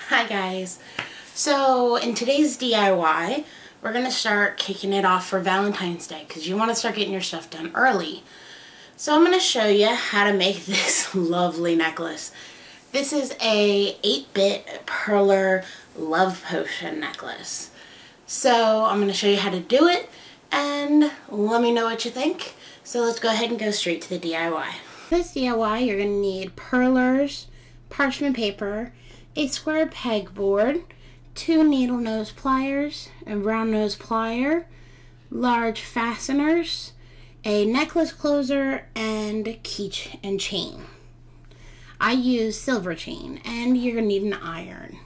Hi guys. So in today's DIY, we're going to start kicking it off for Valentine's Day because you want to start getting your stuff done early. So I'm going to show you how to make this lovely necklace. This is a 8-bit perler love potion necklace. So I'm going to show you how to do it and let me know what you think. So let's go ahead and go straight to the DIY. For this DIY, you're going to need perlers, parchment paper, a square pegboard, 2 needle nose pliers, a round nose plier, large fasteners, a necklace closer, and key and chain. I use silver chain, and you're going to need an iron.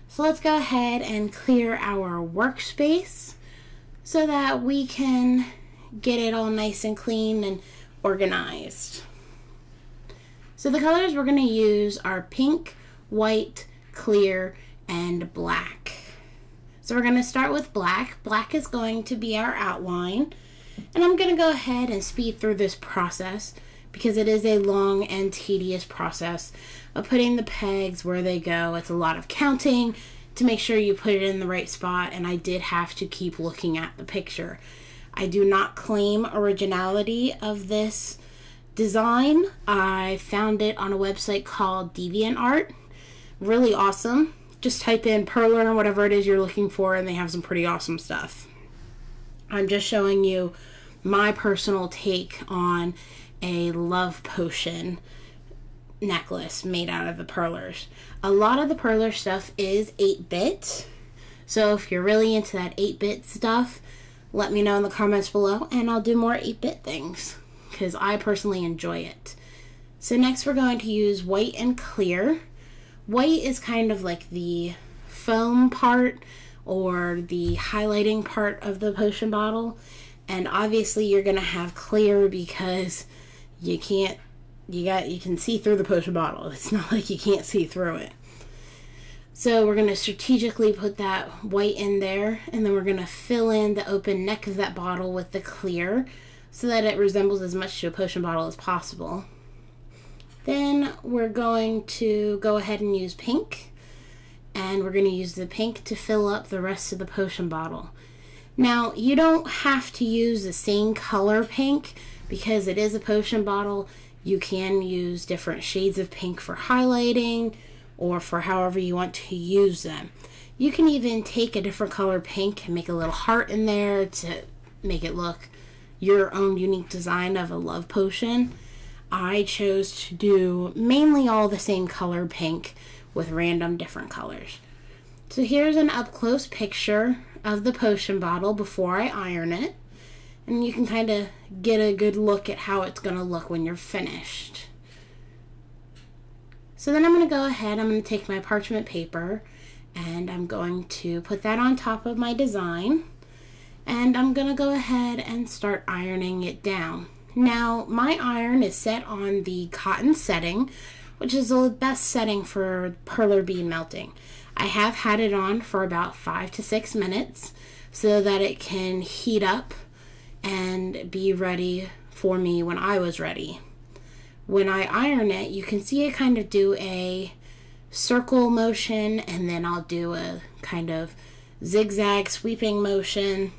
So let's go ahead and clear our workspace so that we can get it all nice and clean and organized. So the colors we're going to use are pink, white, clear, and black. So we're going to start with black. Black is going to be our outline. And I'm going to go ahead and speed through this process because it is a long and tedious process of putting the pegs where they go. It's a lot of counting to make sure you put it in the right spot, and I did have to keep looking at the picture. I do not claim originality of this design. I found it on a website called DeviantArt. Really awesome. Just type in perler or whatever it is you're looking for and they have some pretty awesome stuff. I'm just showing you my personal take on a love potion necklace made out of the perlers. A lot of the perler stuff is 8-bit. So if you're really into that 8-bit stuff, let me know in the comments below and I'll do more 8-bit things because I personally enjoy it. So next we're going to use white and clear. White is kind of like the foam part or the highlighting part of the potion bottle, and obviously you're gonna have clear because you can see through the potion bottle. It's not like you can't see through it. So we're gonna strategically put that white in there, and then we're gonna fill in the open neck of that bottle with the clear so that it resembles as much to a potion bottle as possible. Then we're going to go ahead and use pink, and we're going to use the pink to fill up the rest of the potion bottle. Now, you don't have to use the same color pink because it is a potion bottle. You can use different shades of pink for highlighting or for however you want to use them. You can even take a different color pink and make a little heart in there to make it look your own unique design of a love potion. I chose to do mainly all the same color pink with random different colors. So here's an up-close picture of the potion bottle before I iron it. And you can kind of get a good look at how it's going to look when you're finished. So then I'm going to go ahead, I'm going to take my parchment paper and I'm going to put that on top of my design. And I'm going to go ahead and start ironing it down. Now, my iron is set on the cotton setting, which is the best setting for perler bead melting. I have had it on for about 5 to 6 minutes so that it can heat up and be ready for me when I was ready. When I iron it, you can see it kind of do a circle motion, and then I'll do a kind of zigzag sweeping motion.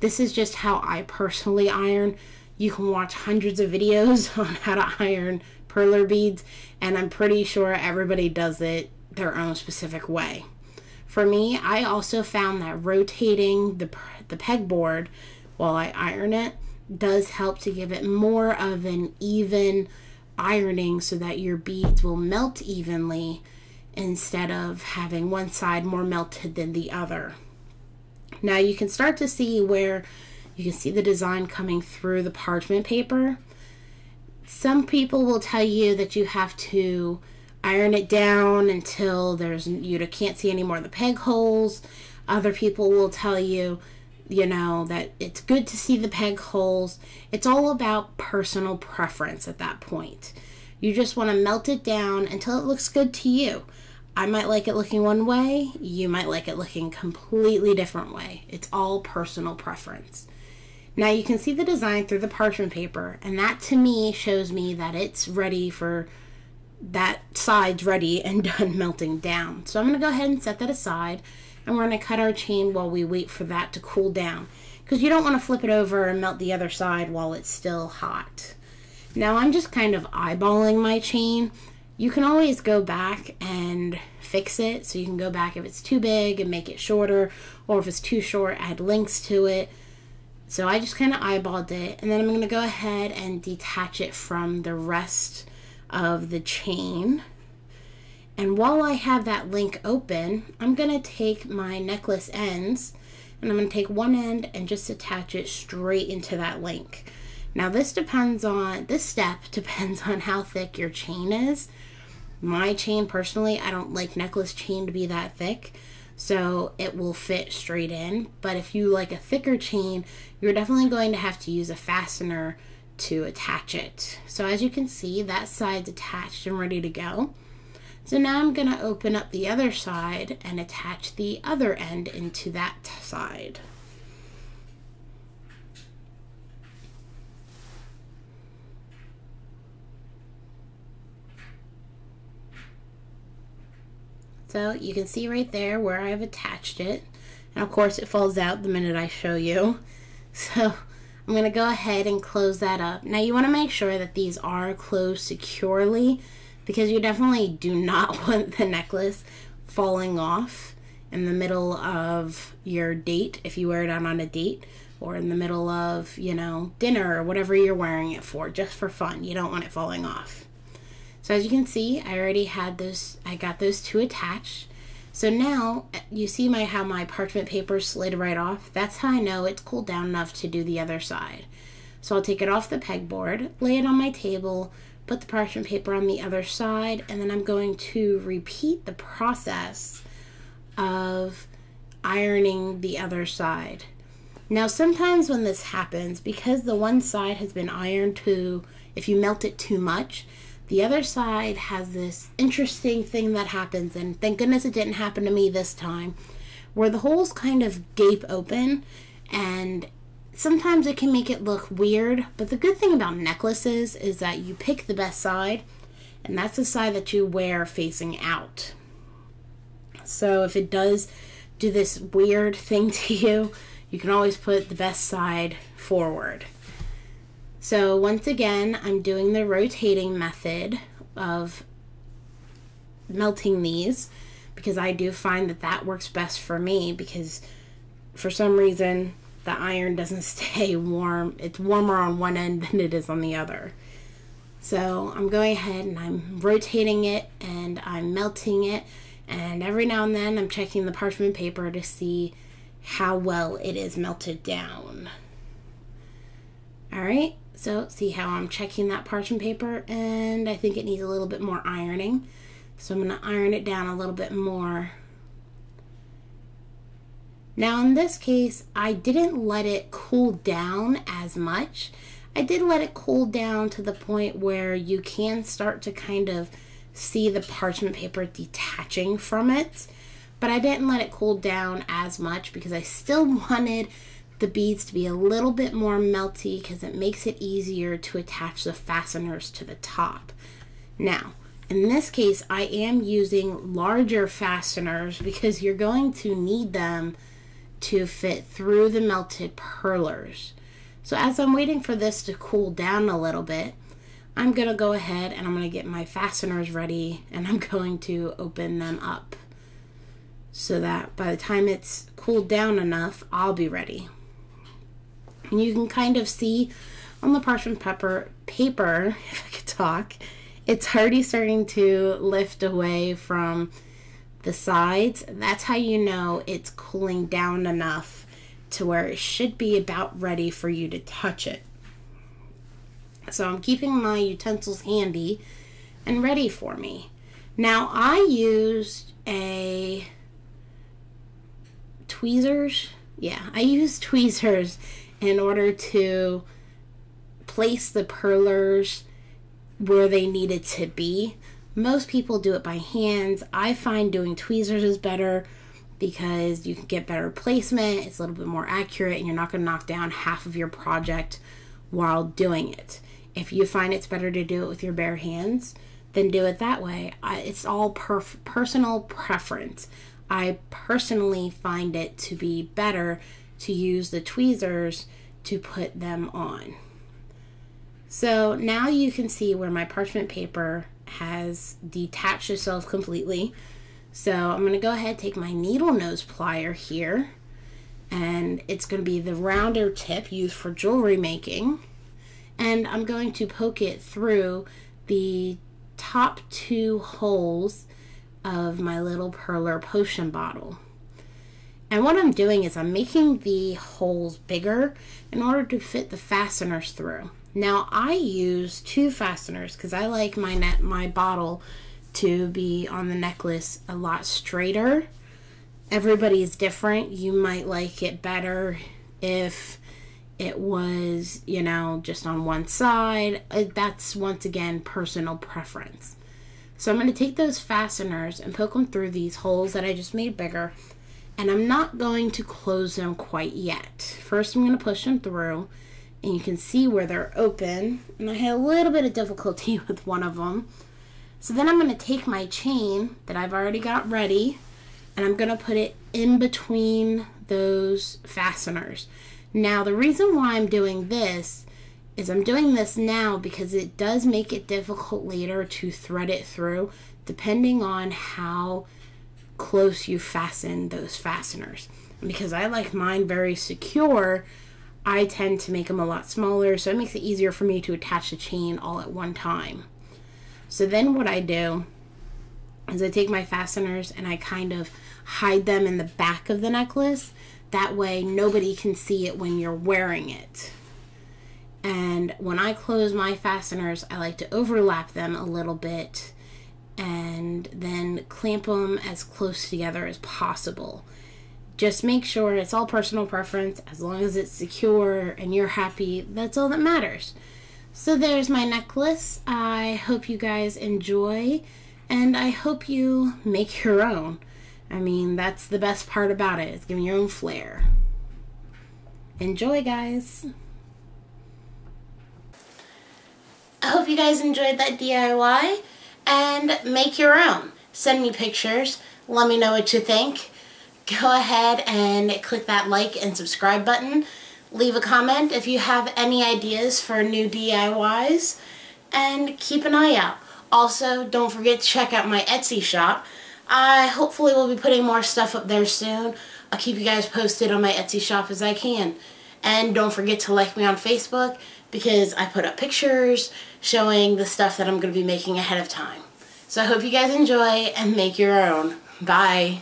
This is just how I personally iron. You can watch hundreds of videos on how to iron perler beads, and I'm pretty sure everybody does it their own specific way. For me, I also found that rotating the pegboard while I iron it does help to give it more of an even ironing so that your beads will melt evenly instead of having one side more melted than the other. Now you can start to see where you can see the design coming through the parchment paper. Some people will tell you that you have to iron it down until you can't see any more of the peg holes. Other people will tell you, that it's good to see the peg holes. It's all about personal preference at that point. You just want to melt it down until it looks good to you. I might like it looking one way. You might like it looking completely different way. It's all personal preference. Now you can see the design through the parchment paper, and that to me shows me that it's ready for that side's ready and done melting down. So I'm going to go ahead and set that aside, and we're going to cut our chain while we wait for that to cool down, because you don't want to flip it over and melt the other side while it's still hot. Now I'm just kind of eyeballing my chain. You can always go back and fix it, so you can go back if it's too big and make it shorter, or if it's too short, add links to it. So I just kind of eyeballed it, and then I'm going to go ahead and detach it from the rest of the chain. And while I have that link open, I'm going to take my necklace ends, and I'm going to take one end and just attach it straight into that link. Now this step depends on how thick your chain is. My chain, personally, I don't like necklace chain to be that thick, so it will fit straight in. But if you like a thicker chain, you're definitely going to have to use a fastener to attach it. So as you can see, that side's attached and ready to go. So now I'm going to open up the other side and attach the other end into that side. So you can see right there where I've attached it, and of course it falls out the minute I show you. So I'm going to go ahead and close that up. Now you want to make sure that these are closed securely, because you definitely do not want the necklace falling off in the middle of your date, if you wear it out on a date, or in the middle of, you know, dinner or whatever you're wearing it for, just for fun. You don't want it falling off. So as you can see, I already had those, I got those two attached. So now you see how my parchment paper slid right off. That's how I know it's cooled down enough to do the other side. So I'll take it off the pegboard, lay it on my table, put the parchment paper on the other side, and then I'm going to repeat the process of ironing the other side. Now sometimes when this happens, because the one side has been ironed to, if you melt it too much, the other side has this interesting thing that happens, and thank goodness it didn't happen to me this time, where the holes kind of gape open, and sometimes it can make it look weird. But the good thing about necklaces is that you pick the best side, and that's the side that you wear facing out. So if it does do this weird thing to you, you can always put the best side forward. So once again, I'm doing the rotating method of melting these, because I do find that that works best for me, because for some reason the iron doesn't stay warm. It's warmer on one end than it is on the other. So I'm going ahead and I'm rotating it and I'm melting it, and every now and then I'm checking the parchment paper to see how well it is melted down. Alright, so see how I'm checking that parchment paper, and I think it needs a little bit more ironing. So I'm going to iron it down a little bit more. Now in this case, I didn't let it cool down as much. I did let it cool down to the point where you can start to kind of see the parchment paper detaching from it. But I didn't let it cool down as much because I still wanted the beads to be a little bit more melty, because it makes it easier to attach the fasteners to the top. Now, in this case, I am using larger fasteners because you're going to need them to fit through the melted perlers. So as I'm waiting for this to cool down a little bit, I'm going to go ahead and I'm going to get my fasteners ready, and I'm going to open them up so that by the time it's cooled down enough, I'll be ready. And you can kind of see on the parchment paper, if I could talk, it's already starting to lift away from the sides. That's how you know it's cooling down enough to where it should be about ready for you to touch it. So I'm keeping my utensils handy and ready for me. Now I used tweezers. Yeah, I used tweezers in order to place the perlers where they needed to be. Most people do it by hands. I find doing tweezers is better because you can get better placement, it's a little bit more accurate, and you're not going to knock down half of your project while doing it. If you find it's better to do it with your bare hands, then do it that way. It's all personal preference. I personally find it to be better to use the tweezers to put them on. So now you can see where my parchment paper has detached itself completely. So I'm going to go ahead and take my needle nose plier here, and it's going to be the rounder tip used for jewelry making, and I'm going to poke it through the top 2 holes of my little perler potion bottle. And what I'm doing is I'm making the holes bigger in order to fit the fasteners through. Now I use 2 fasteners because I like my bottle to be on the necklace a lot straighter. Everybody is different. You might like it better if it was, you know, just on one side. That's, once again, personal preference. So I'm going to take those fasteners and poke them through these holes that I just made bigger. And I'm not going to close them quite yet. First I'm going to push them through, and you can see where they're open. And I had a little bit of difficulty with one of them. So then I'm going to take my chain that I've already got ready, and I'm going to put it in between those fasteners. Now the reason why I'm doing this is I'm doing this now because it does make it difficult later to thread it through, depending on how close you fasten those fasteners. And because I like mine very secure, I tend to make them a lot smaller, so it makes it easier for me to attach the chain all at one time. So then what I do is I take my fasteners and I kind of hide them in the back of the necklace. That way nobody can see it when you're wearing it. And when I close my fasteners, I like to overlap them a little bit and then clamp them as close together as possible. Just make sure, it's all personal preference. As long as it's secure and you're happy, that's all that matters. So there's my necklace. I hope you guys enjoy, and I hope you make your own. I mean, that's the best part about it. It's giving your own flair. Enjoy, guys. I hope you guys enjoyed that DIY, and make your own. Send me pictures. Let me know what you think. Go ahead and click that like and subscribe button. Leave a comment if you have any ideas for new DIYs, and keep an eye out. Also, don't forget to check out my Etsy shop. I hopefully will be putting more stuff up there soon. I'll keep you guys posted on my Etsy shop as I can. And don't forget to like me on Facebook, because I put up pictures showing the stuff that I'm going to be making ahead of time. So I hope you guys enjoy and make your own. Bye.